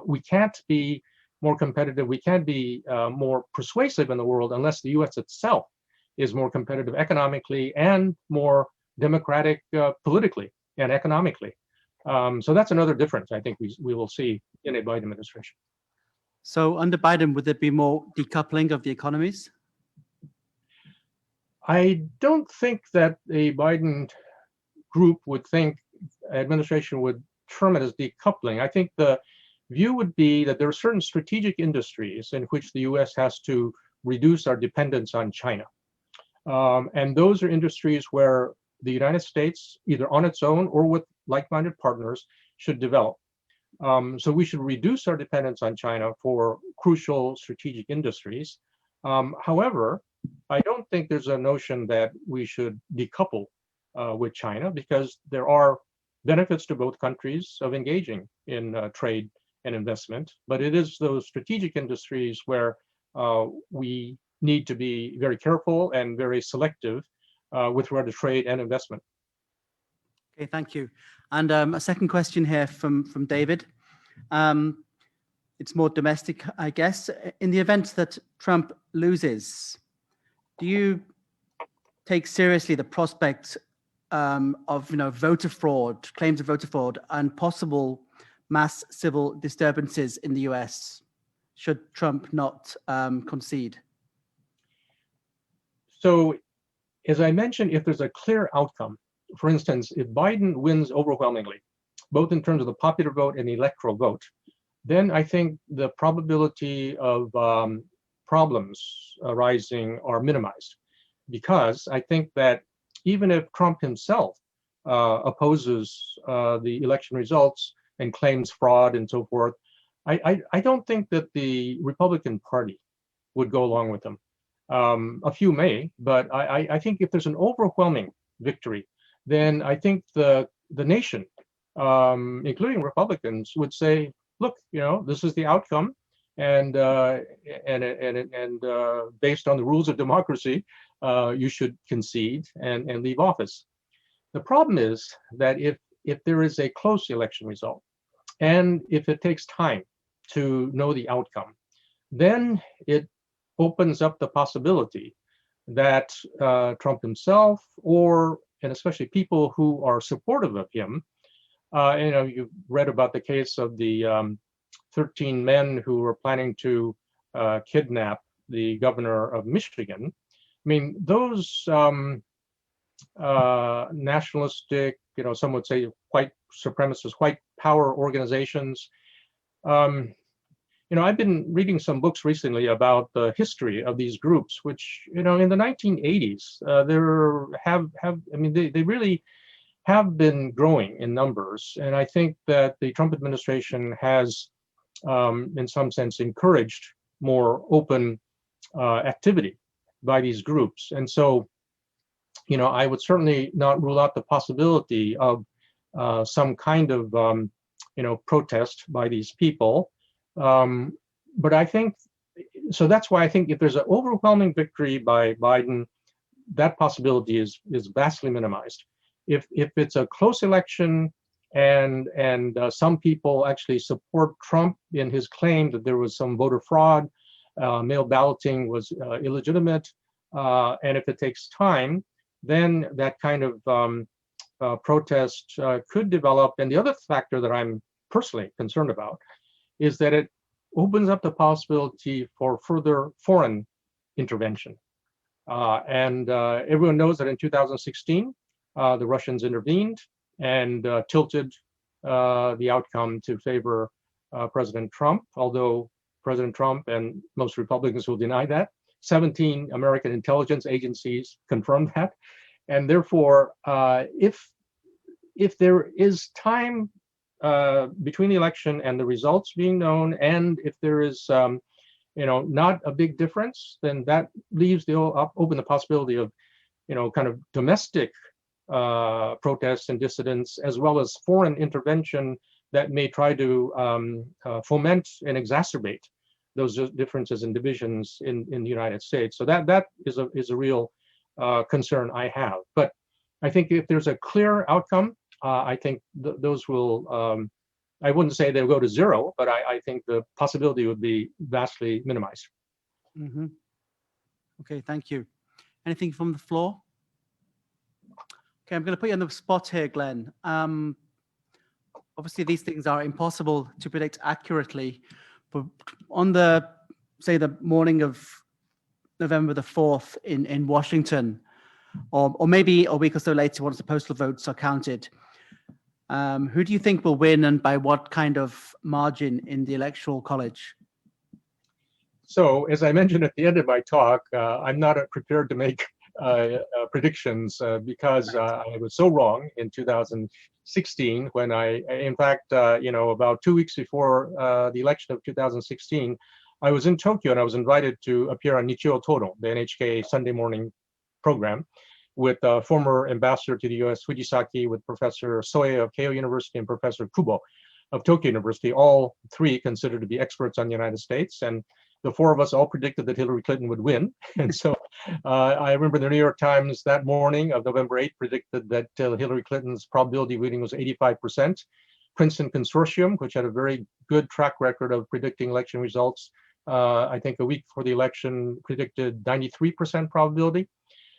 we can't be more competitive, we can't be more persuasive in the world unless the US itself is more competitive economically and more democratic politically and economically. So that's another difference I think we will see in a Biden administration. So under Biden, would there be more decoupling of the economies? I don't think that a Biden group would think administration would term it as decoupling. I think the view would be that there are certain strategic industries in which the US has to reduce our dependence on China. And those are industries where the United States, either on its own or with like-minded partners, should develop. So we should reduce our dependence on China for crucial strategic industries. However, I don't think there's a notion that we should decouple with China, because there are benefits to both countries of engaging in trade and investment. But it is those strategic industries where we need to be very careful and very selective with regard to trade and investment. Okay, thank you. And a second question here from David. It's more domestic, I guess. In the event that Trump loses, do you take seriously the prospect of voter fraud, claims of voter fraud, and possible mass civil disturbances in the US should Trump not concede? So, as I mentioned, if there's a clear outcome, for instance, if Biden wins overwhelmingly, both in terms of the popular vote and the electoral vote, then I think the probability of problems arising are minimized, because I think that even if Trump himself opposes the election results and claims fraud and so forth, I don't think that the Republican Party would go along with him. A few may, but I think if there's an overwhelming victory, then I think the nation, including Republicans, would say, look, this is the outcome, and based on the rules of democracy, you should concede and leave office. The problem is that if there is a close election result, and if it takes time to know the outcome, then it opens up the possibility that Trump himself, and especially people who are supportive of him, you've read about the case of the 13 men who were planning to kidnap the governor of Michigan. I mean, those nationalistic, some would say white supremacist, white power organizations. I've been reading some books recently about the history of these groups, which, in the 1980s, they really have been growing in numbers. And I think that the Trump administration has, in some sense, encouraged more open activity by these groups. And so, I would certainly not rule out the possibility of some kind of, protest by these people. But I think, so that's why I think if there's an overwhelming victory by Biden, that possibility is vastly minimized. If it's a close election and some people actually support Trump in his claim that there was some voter fraud, mail balloting was illegitimate, and if it takes time, then that kind of protest could develop. And the other factor that I'm personally concerned about is that it opens up the possibility for further foreign intervention. And everyone knows that in 2016, the Russians intervened and tilted the outcome to favor President Trump, although President Trump and most Republicans will deny that. 17 American intelligence agencies confirmed that. And therefore, if there is time between the election and the results being known, and if there is not a big difference, then that leaves open the possibility of kind of domestic protests and dissidents, as well as foreign intervention that may try to foment and exacerbate those differences and divisions in the United States. So that is a real concern I have. But I think if there's a clear outcome, I think those will, I wouldn't say they'll go to zero, but I think the possibility would be vastly minimized. Mm-hmm. Okay, thank you. Anything from the floor? Okay, I'm going to put you on the spot here, Glenn. Obviously, these things are impossible to predict accurately, but on the, say, the morning of November the 4th in Washington, or maybe a week or so later once the postal votes are counted, who do you think will win and by what kind of margin in the Electoral College? So, as I mentioned at the end of my talk, I'm not prepared to make predictions because I was so wrong in 2016 when in fact, about 2 weeks before the election of 2016, I was in Tokyo and I was invited to appear on Nichio Toro, the NHK Sunday morning program, with former ambassador to the US, Fujisaki, with Professor Soe of Keio University and Professor Kubo of Tokyo University, all three considered to be experts on the United States. And the four of us all predicted that Hillary Clinton would win. And so I remember the New York Times that morning of November 8th predicted that Hillary Clinton's probability of winning was 85%. Princeton Consortium, which had a very good track record of predicting election results, I think a week before the election predicted 93% probability.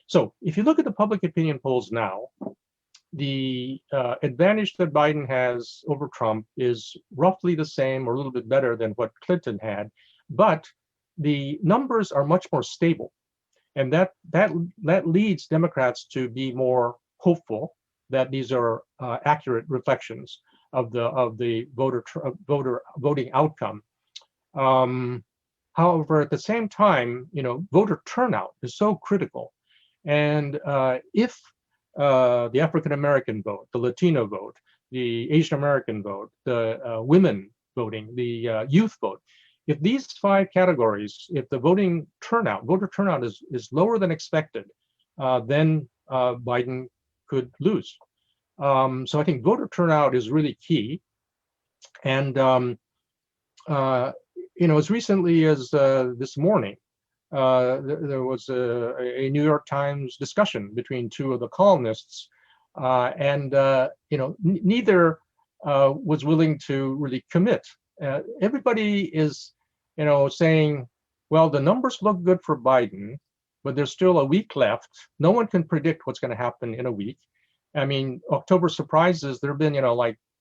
So if you look at the public opinion polls now, the advantage that Biden has over Trump is roughly the same or a little bit better than what Clinton had, but the numbers are much more stable. And that leads Democrats to be more hopeful that these are accurate reflections of the voting outcome. However, at the same time, voter turnout is so critical. And if the African American vote, the Latino vote, the Asian American vote, the women voting, the youth vote, if these 5 categories, if the voter turnout is lower than expected, then Biden could lose. So I think voter turnout is really key. And as recently as this morning, there was a New York Times discussion between 2 of the columnists, and neither was willing to really commit. Everybody is, saying, well, the numbers look good for Biden, but there's still a week left. No one can predict what's going to happen in a week. I mean, October surprises, there have been,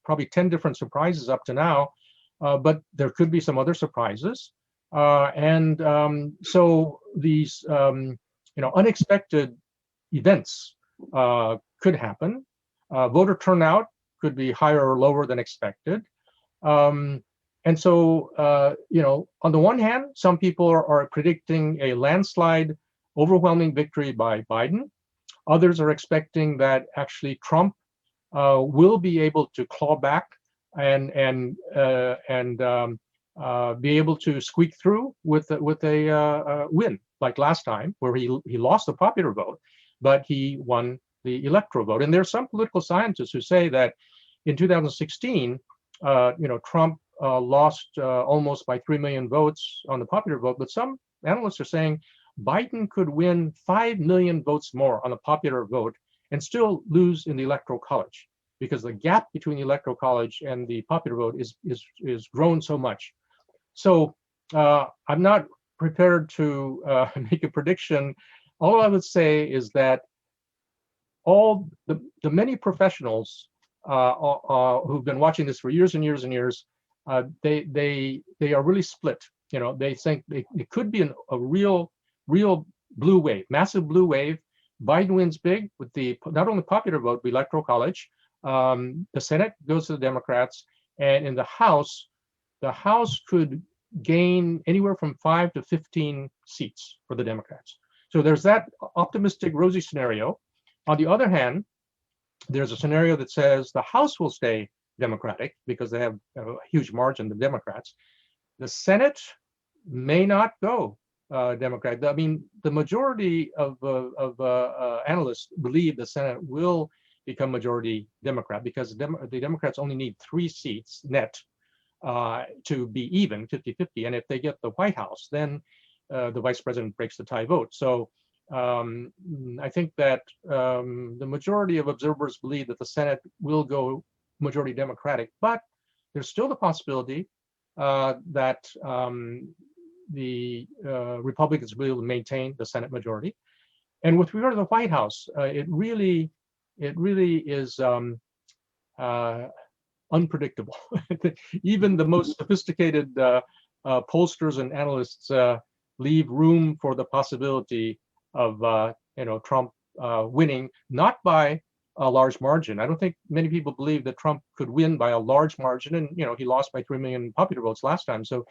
probably 10 different surprises up to now, but there could be some other surprises. So these, unexpected events could happen. Voter turnout could be higher or lower than expected. And so, on the one hand, some people are predicting a landslide, overwhelming victory by Biden. Others are expecting that actually Trump will be able to claw back and be able to squeak through with a win, like last time, where he lost the popular vote, but he won the electoral vote. And there's some political scientists who say that in 2016, Trump lost almost by 3 million votes on the popular vote, but some analysts are saying Biden could win 5 million votes more on the popular vote and still lose in the Electoral College, because the gap between the Electoral College and the popular vote is grown so much. So I'm not prepared to make a prediction. All I would say is that all the many professionals who've been watching this for years and years and years, they are really split. You know, they think it could be a real blue wave, massive blue wave. Biden wins big with the not only popular vote, but Electoral College. The Senate goes to the Democrats, and in the House could gain anywhere from 5 to 15 seats for the Democrats. So there's that optimistic, rosy scenario. On the other hand, there's a scenario that says the House will stay Democratic because they have a huge margin, the Democrats. The Senate may not go Democratic. I mean, the majority of analysts believe the Senate will become majority Democrat because the Democrats only need 3 seats net to be even, 50-50. And if they get the White House, then the vice president breaks the tie vote. So I think that the majority of observers believe that the Senate will go majority Democratic, but there's still the possibility that the Republicans will be able to maintain the Senate majority. And with regard to the White House, it really is unpredictable. Even the most sophisticated pollsters and analysts leave room for the possibility of Trump winning, not by a large margin. I don't think many people believe that Trump could win by a large margin, and he lost by 3 million popular votes last time. So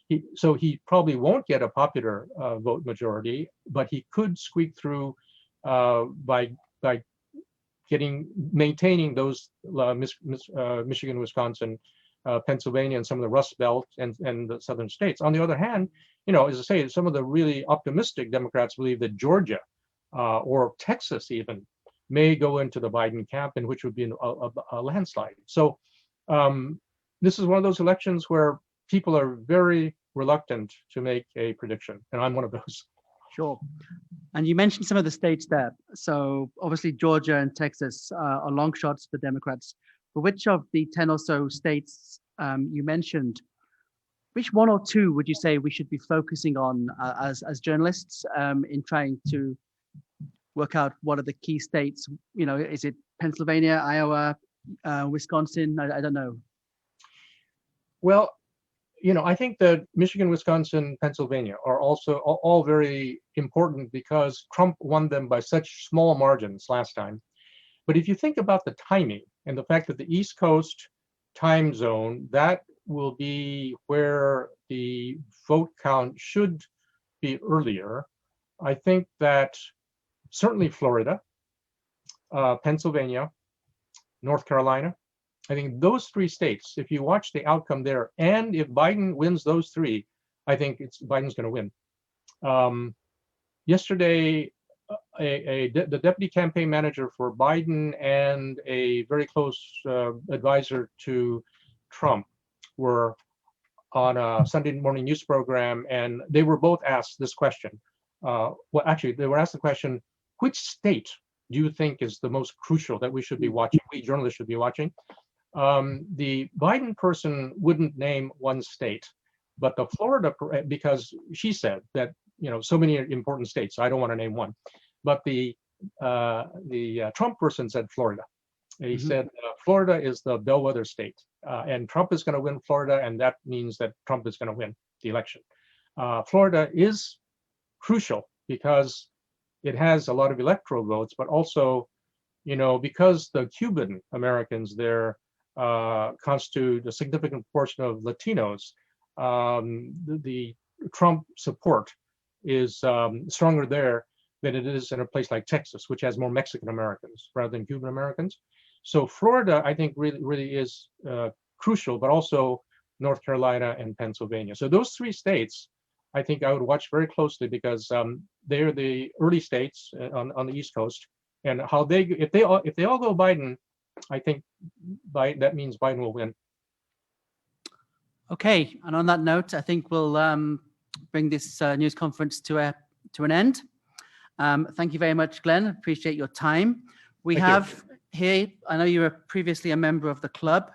he probably won't get a popular vote majority, but he could squeak through by maintaining those Michigan, Wisconsin, Pennsylvania, and some of the Rust Belt and the southern states. On the other hand, as I say, some of the really optimistic Democrats believe that Georgia or Texas even may go into the Biden camp, and which would be a landslide. So this is one of those elections where people are very reluctant to make a prediction, and I'm one of those. Sure. And you mentioned some of the states there. So obviously Georgia and Texas are long shots for Democrats. But which of the 10 or so states you mentioned, which 1 or 2 would you say we should be focusing on as journalists in trying to work out what are the key states? Is it Pennsylvania, Iowa, Wisconsin? I don't know. Well, I think that Michigan, Wisconsin, Pennsylvania are also all very important because Trump won them by such small margins last time. But if you think about the timing and the fact that the East Coast time zone, that will be where the vote count should be earlier. I think that certainly Florida, Pennsylvania, North Carolina, I think those 3 states, if you watch the outcome there, and if Biden wins those 3, I think Biden's going to win. Yesterday, the deputy campaign manager for Biden and a very close advisor to Trump were on a Sunday morning news program, and they were both asked this question. Well, actually, they were asked the question, which state do you think is the most crucial that we should be watching, we journalists should be watching? The Biden person wouldn't name one state, but the Florida, because she said that, so many important states, so I don't want to name one. But the Trump person said Florida. He said Florida is the bellwether state, and Trump is going to win Florida, and that means that Trump is going to win the election. Florida is crucial because it has a lot of electoral votes, but also, because the Cuban Americans there constitute a significant portion of Latinos, the Trump support is stronger there than it is in a place like Texas, which has more Mexican Americans rather than Cuban Americans. So Florida, I think, really is crucial, but also North Carolina and Pennsylvania. So those 3 states, I think I would watch very closely because they're the early states on the East Coast, and how if they all go Biden, I think that means Biden will win. Okay, and on that note, I think we'll bring this news conference to an end. Thank you very much, Glenn. Appreciate your time. We Thank you. have here, I know you were previously a member of the club,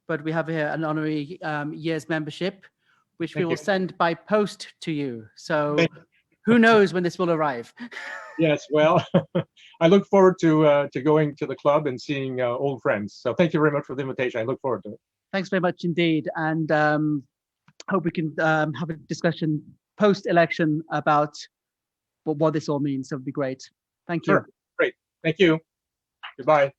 but we have here an honorary year's membership, which we Thank will you. send by post to you. So Thank who knows when this will arrive? Yes, well, I look forward to going to the club and seeing old friends. So thank you very much for the invitation. I look forward to it. Thanks very much indeed. And hope we can have a discussion post-election about what this all means. That would be great. Thank you. Sure. Great. Thank you. Goodbye.